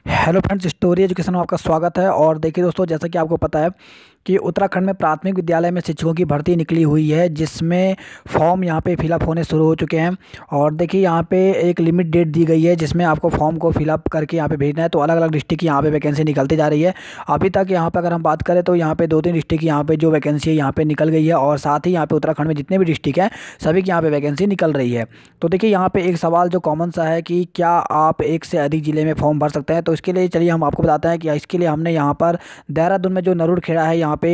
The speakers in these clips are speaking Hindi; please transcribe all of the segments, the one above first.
हेलो फ्रेंड्स, स्टोरी एजुकेशन में आपका स्वागत है। और देखिए दोस्तों, जैसा कि आपको पता है कि उत्तराखंड में प्राथमिक विद्यालय में शिक्षकों की भर्ती निकली हुई है, जिसमें फॉर्म यहां पे फिलअप होने शुरू हो चुके हैं। और देखिए यहां पे एक लिमिट डेट दी गई है जिसमें आपको फॉर्म को फिलअप करके यहां पे भेजना है। तो अलग अलग डिस्ट्रिक्ट की यहां पे वैकेंसी निकलती जा रही है। अभी तक यहां पे अगर हम बात करें तो यहां पे 2-3 डिस्ट्रिक्ट यहां पे जो वैकेंसी है यहां पे निकल गई है, और साथ ही यहां पे उत्तराखंड में जितने भी डिस्ट्रिक्ट हैं सभी की यहां पे वैकेंसी निकल रही है। तो देखिए यहाँ पे एक सवाल जो कॉमन सा है कि क्या आप एक से अधिक ज़िले में फॉर्म भर सकते हैं। तो इसके लिए चलिए हम आपको बताते हैं कि इसके लिए हमने यहाँ पर देहरादून में जो नरूरखेड़ा है यहाँ पे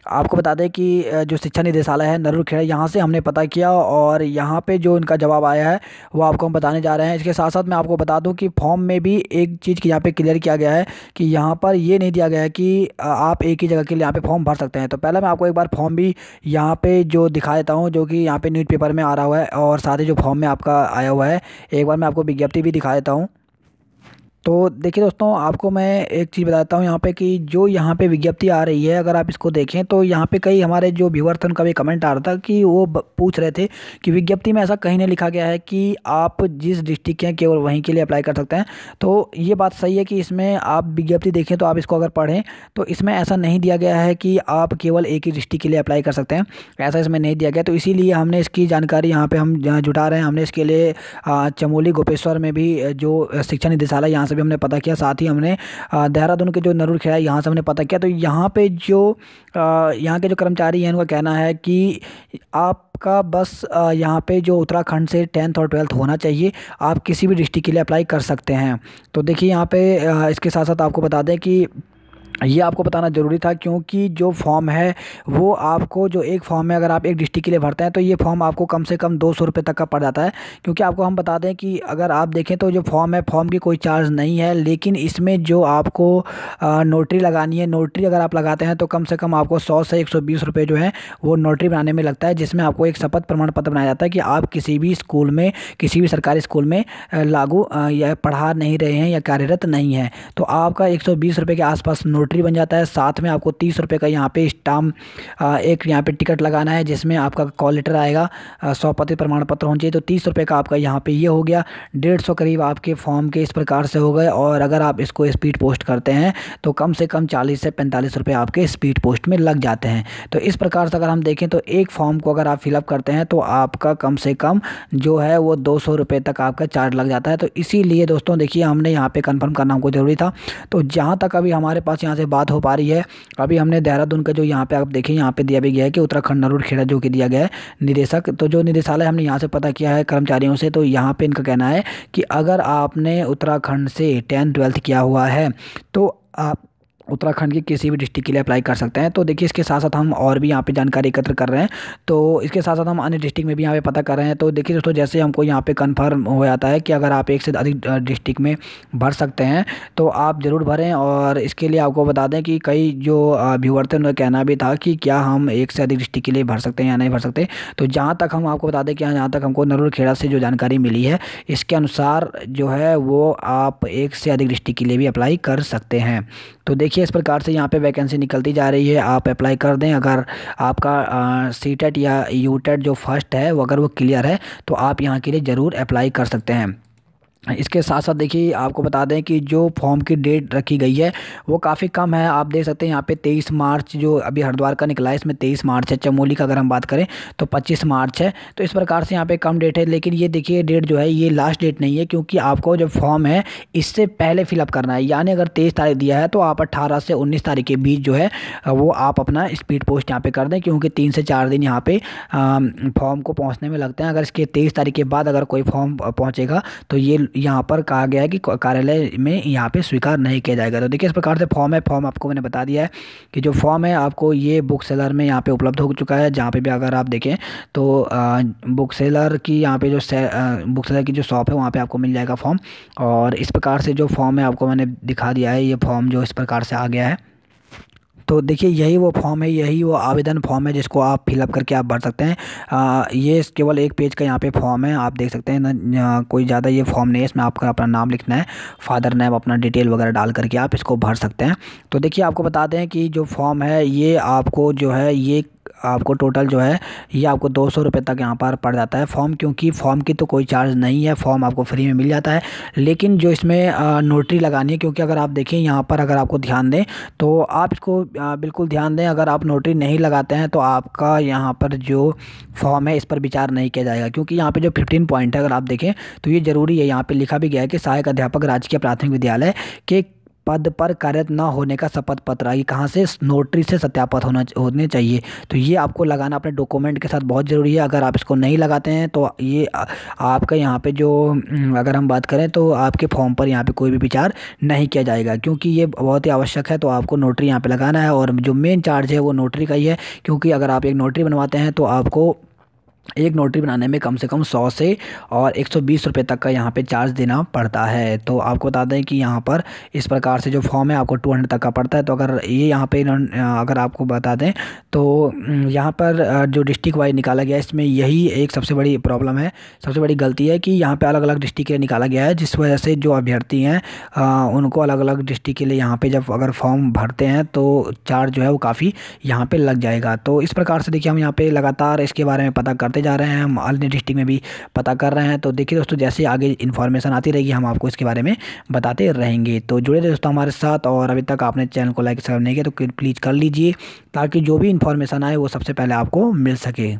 आपको बता दें कि जो शिक्षा निदेशालय है नरूरखेड़ा, यहाँ से हमने पता किया और यहाँ पे जो इनका जवाब आया है वो आपको हम बताने जा रहे हैं। इसके साथ साथ मैं आपको बता दूं कि फॉर्म में भी एक चीज़ की यहाँ पे क्लियर किया गया है कि यहाँ पर ये नहीं दिया गया है कि आप एक ही जगह के लिए यहाँ पे फॉर्म भर सकते हैं। तो पहले मैं आपको एक बार फॉर्म भी यहाँ पे जो दिखा देता हूँ, जो कि यहाँ पे न्यूज़पेपर में आ रहा हुआ है, और साथ ही जो फॉर्म में आपका आया हुआ है एक बार मैं आपको विज्ञप्ति भी दिखा देता हूँ। तो देखिए दोस्तों, आपको मैं एक चीज़ बताता हूँ यहाँ पे कि जो यहाँ पे विज्ञप्ति आ रही है, अगर आप इसको देखें तो यहाँ पे कई हमारे जो व्यूअर थे उनका भी कमेंट आ रहा था कि वो पूछ रहे थे कि विज्ञप्ति में ऐसा कहीं नहीं लिखा गया है कि आप जिस डिस्ट्रिक्ट के हैं केवल वहीं के लिए अप्लाई कर सकते हैं। तो ये बात सही है कि इसमें आप विज्ञप्ति देखें तो आप इसको अगर पढ़ें तो इसमें ऐसा नहीं दिया गया है कि आप केवल एक ही डिस्ट्रिक्ट के लिए अप्लाई कर सकते हैं, ऐसा इसमें नहीं दिया गया। तो इसीलिए हमने इसकी जानकारी यहाँ पे हम जुटा रहे हैं। हमने इसके लिए चमोली गोपेश्वर में भी जो शिक्षा निदेशालय यहाँ से भी हमने पता किया, साथ ही हमने देहरादून के जो नरूरखेड़ा है यहाँ से हमने पता किया। तो यहाँ पे जो यहाँ के जो कर्मचारी हैं उनका कहना है कि आपका बस यहाँ पे जो उत्तराखंड से 10th और 12th होना चाहिए, आप किसी भी डिस्ट्रिक्ट के लिए अप्लाई कर सकते हैं। तो देखिए यहाँ पे इसके साथ साथ आपको बता दें कि ये आपको बताना ज़रूरी था, क्योंकि जो फॉर्म है वो आपको जो एक फॉर्म है अगर आप एक डिस्ट्रिक्ट के लिए भरते हैं तो ये फॉर्म आपको कम से कम 200 रुपये तक का पड़ जाता है। क्योंकि आपको हम बता दें कि अगर आप देखें तो जो फॉर्म है, फॉर्म की कोई चार्ज नहीं है, लेकिन इसमें जो आपको नोटरी लगानी है, नोटरी अगर आप लगाते हैं तो कम से कम आपको 100 से 120 रुपये जो है वो नोटरी बनाने में लगता है, जिसमें आपको एक शपथ प्रमाण पत्र बनाया जाता है कि आप किसी भी स्कूल में, किसी भी सरकारी स्कूल में लागू या पढ़ा नहीं रहे हैं या कार्यरत नहीं है। तो आपका 120 रुपये के आसपास नोटरी बन जाता है। साथ में आपको 30 रुपये का यहाँ पे स्टाम्प एक यहाँ पे टिकट लगाना है, जिसमें आपका कॉल लेटर आएगा, 100 प्रमाण पत्र होना चाहिए। तो 30 रुपये का आपका यहाँ पे ये हो गया। 150 करीब आपके फॉर्म के इस प्रकार से हो गए। और अगर आप इसको स्पीड पोस्ट करते हैं तो कम से कम 40 से 45 रुपये आपके स्पीड पोस्ट में लग जाते हैं। तो इस प्रकार से अगर हम देखें तो एक फॉर्म को अगर आप फिलअप करते हैं तो आपका कम से कम जो है वो 200 रुपये तक आपका चार्ज लग जाता है। तो इसीलिए दोस्तों देखिए, हमने यहाँ पे कंफर्म करना हमको ज़रूरी था। तो जहाँ तक अभी हमारे पास यहाँ से बात हो पा रही है, अभी हमने देहरादून का जो यहाँ पे आप देखें यहाँ पे दिया भी गया है कि उत्तराखंड नरूरखेड़ा जो कि दिया गया है निदेशक, तो जो निदेशालय हमने यहाँ से पता किया है कर्मचारियों से, तो यहाँ पे इनका कहना है कि अगर आपने उत्तराखंड से 10th 12th किया हुआ है तो आप उत्तराखंड के किसी भी डिस्ट्रिक्ट के लिए अप्लाई कर सकते हैं। तो देखिए इसके साथ साथ हम और भी यहाँ पे जानकारी एकत्र कर रहे हैं। तो इसके साथ साथ हम अन्य डिस्ट्रिक्ट में भी यहाँ पे पता कर रहे हैं। तो देखिए दोस्तों, जैसे हमको यहाँ पे कंफर्म हो जाता है कि अगर आप एक से अधिक डिस्ट्रिक्ट में भर सकते हैं तो आप ज़रूर भरें। और इसके लिए आपको बता दें कि कई जो व्यूअर थे उनका कहना भी था कि क्या हम एक से अधिक डिस्ट्रिक्ट के लिए भर सकते हैं या नहीं भर सकते। तो जहाँ तक हम आपको बता दें कि जहाँ तक हमको नरूरखेड़ा से जो जानकारी मिली है, इसके अनुसार जो है वो आप एक से अधिक डिस्ट्रिक्ट के लिए भी अप्लाई कर सकते हैं। तो देखिए इस प्रकार से यहाँ पे वैकेंसी निकलती जा रही है, आप अप्लाई कर दें। अगर आपका सीटेट या यूटेट जो फर्स्ट है वो अगर वो क्लियर है तो आप यहाँ के लिए ज़रूर अप्लाई कर सकते हैं। इसके साथ साथ देखिए आपको बता दें कि जो फॉर्म की डेट रखी गई है वो काफ़ी कम है। आप देख सकते हैं यहाँ पे 23 मार्च जो अभी हरिद्वार का निकला है इसमें 23 मार्च है। चमोली का अगर हम बात करें तो 25 मार्च है। तो इस प्रकार से यहाँ पे कम डेट है, लेकिन ये देखिए डेट जो है ये लास्ट डेट नहीं है, क्योंकि आपको जो फॉर्म है इससे पहले फिलअप करना है। यानी अगर 23 तारीख दिया है तो आप 18 से 19 तारीख के बीच जो है वो आप अपना स्पीड पोस्ट यहाँ पे कर दें, क्योंकि 3 से 4 दिन यहाँ पे फॉर्म को पहुँचने में लगते हैं। अगर इसके 23 तारीख के बाद अगर कोई फॉर्म पहुँचेगा तो ये यहाँ पर कहा गया है कि कार्यालय में यहाँ पे स्वीकार नहीं किया जाएगा। तो देखिए इस प्रकार से फॉर्म है, फॉर्म आपको मैंने बता दिया है कि जो फॉर्म है आपको ये बुक सेलर में यहाँ पे उपलब्ध हो चुका है। जहाँ पे भी अगर आप देखें तो बुक सेलर की यहाँ पे जो बुक सेलर की जो शॉप है वहाँ पे आपको मिल जाएगा फॉर्म। और इस प्रकार से जो फॉर्म है आपको मैंने दिखा दिया है, ये फॉर्म जो इस प्रकार से आ गया है। तो देखिए यही वो फॉर्म है, यही वो आवेदन फॉर्म है जिसको आप फिलअप करके आप भर सकते हैं। ये केवल एक पेज का यहाँ पे फॉर्म है, आप देख सकते हैं ना, कोई ज़्यादा ये फॉर्म नहीं है। इसमें आपका अपना नाम लिखना है, फादर नेम, अपना डिटेल वगैरह डाल करके आप इसको भर सकते हैं। तो देखिए आपको बता दें कि जो फॉर्म है ये आपको जो है ये आपको टोटल जो है ये आपको 200 रुपये तक यहाँ पर पड़ जाता है फॉर्म, क्योंकि फ़ॉर्म की तो कोई चार्ज नहीं है, फॉर्म आपको फ्री में मिल जाता है। लेकिन जो इसमें नोटरी लगानी है, क्योंकि अगर आप देखें यहाँ पर, अगर आपको ध्यान दें तो आप इसको बिल्कुल ध्यान दें, अगर आप नोटरी नहीं लगाते हैं तो आपका यहाँ पर जो फॉर्म है इस पर विचार नहीं किया जाएगा। क्योंकि यहाँ पे जो 15 पॉइंट है अगर आप देखें तो ये ज़रूरी है। यहाँ पे लिखा भी गया है कि सहायक अध्यापक राजकीय प्राथमिक विद्यालय के पद पर कार्यरत न होने का शपथ पत्र, ये कहाँ से, नोटरी से सत्यापित होने चाहिए। तो ये आपको लगाना अपने डॉक्यूमेंट के साथ बहुत ज़रूरी है। अगर आप इसको नहीं लगाते हैं तो ये आपका यहाँ पे जो अगर हम बात करें तो आपके फॉर्म पर यहाँ पे कोई भी विचार नहीं किया जाएगा, क्योंकि ये बहुत ही आवश्यक है। तो आपको नोटरी यहाँ पे लगाना है, और जो मेन चार्ज है वो नोटरी का ही है। क्योंकि अगर आप एक नोटरी बनवाते हैं तो आपको एक नोटरी बनाने में कम से कम 100 से और 120 रुपये तक का यहाँ पे चार्ज देना पड़ता है। तो आपको बता दें कि यहाँ पर इस प्रकार से जो फॉर्म है आपको 200 तक का पड़ता है। तो अगर ये यहाँ पे अगर आपको बता दें तो यहाँ पर जो डिस्ट्रिक्ट वाइज निकाला गया है, इसमें यही एक सबसे बड़ी प्रॉब्लम है, सबसे बड़ी गलती है कि यहाँ पर अलग अलग डिस्ट्रिक्ट के लिए निकाला गया है, जिस वजह से जो अभ्यर्थी हैं उनको अलग अलग डिस्ट्रिक्ट के लिए यहाँ पर जब अगर फॉर्म भरते हैं तो चार्ज जो है वो काफ़ी यहाँ पर लग जाएगा। तो इस प्रकार से देखिए हम यहाँ पर लगातार इसके बारे में पता करते जा रहे हैं, हम अन्य डिस्ट्रिक्ट में भी पता कर रहे हैं। तो देखिए दोस्तों, जैसे आगे इन्फॉर्मेशन आती रहेगी हम आपको इसके बारे में बताते रहेंगे। तो जुड़े रहिए दोस्तों हमारे साथ, और अभी तक आपने चैनल को लाइक सब्सक्राइब नहीं किया तो प्लीज़ कर लीजिए, ताकि जो भी इन्फॉर्मेशन आए वो सबसे पहले आपको मिल सके।